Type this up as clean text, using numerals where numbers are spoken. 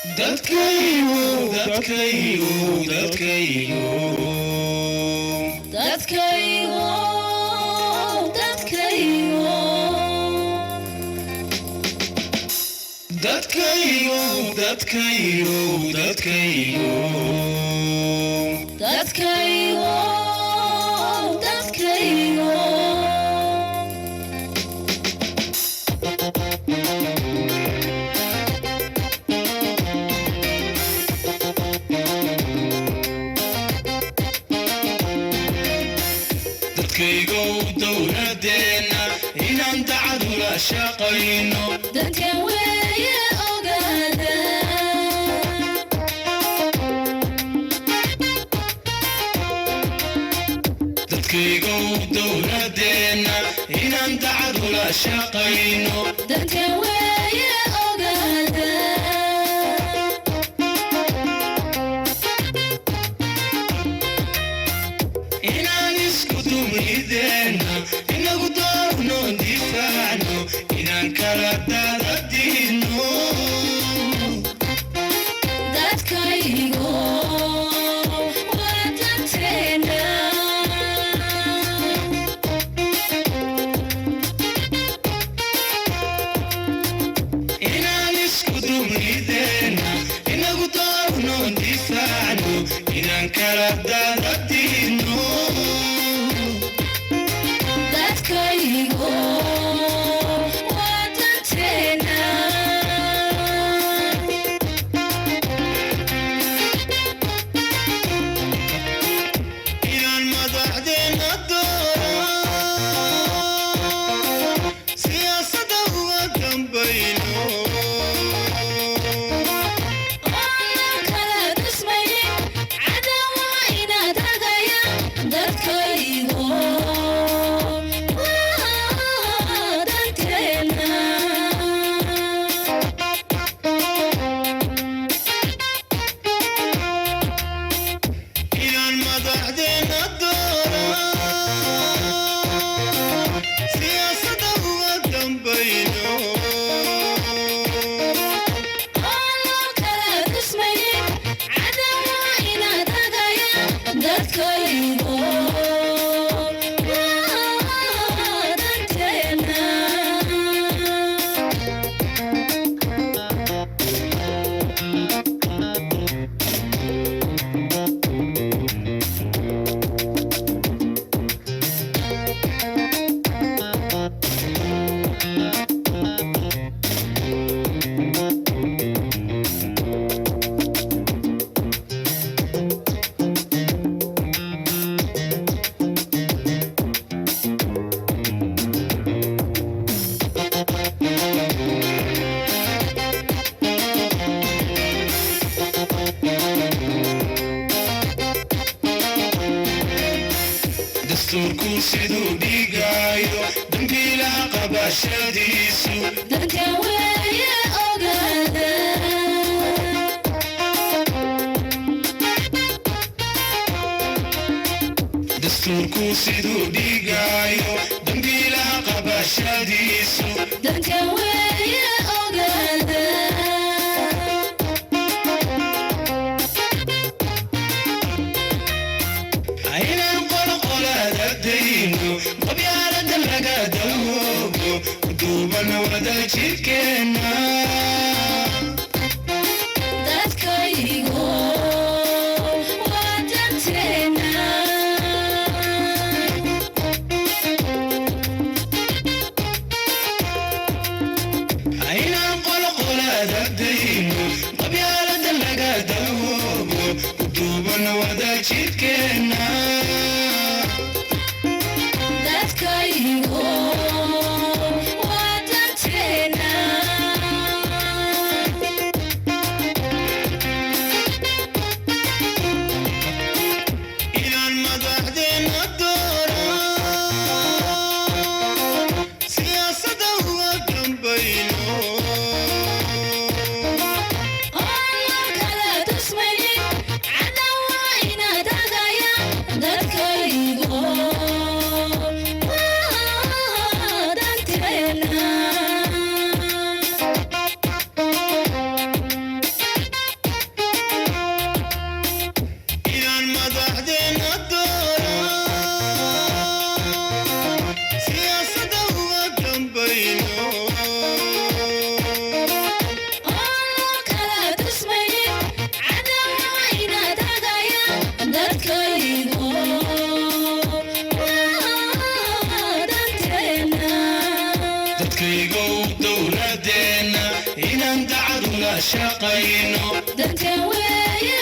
dadkaygu dadkaygu dadkaygu dadkaygu dadkaygu dadkaygu dadkaygu dadkaygu dadkaygu dadkaygu dadkaygu dowladeena inaan dacad ula shaqayno dadkan weeye ogaada dadkaygu dowladeena inaan dacad ula shaqayno dadkan weeye ogaada inaan isku dumideena inagu doorno difaacno inaan kala daradino dadkaygu waa danteena inaan isku dumideena inagu doorno difaacno inaan kala daradino dadkaygu waa danteena inaan madaxdeena dooro siyaasadda uga dambayno oo kala dhismaynin cadawa inaad ragaya dadkaygu waa danteena inaan madaxdeena dooro siyaasadda uga dambayno oo kala dhismaynin cadawa inaad ragaya dadkaygu waa danteena dastuurku siduu dhigayo dambiilaha qabashadiisu dadkan weeye ogaada dastuurku siduu dhigayo dambiilaha qabashadiisu dadkan weeye ogaada inaan qolqolada dayno qabyaalada laga dawoobo duubana wada jidhkeena dadkaygu waa danteena inaan qolqolada dayno qabyaalada laga dawoobo duubana wada jidhkeena dadkaygu waa danteena inaan madaxdeena dooro siyaasadda uga dambayno oo kala dhismaynin cadawa inaad ragaya دولتنا إن دعونا شقينا dadka weeye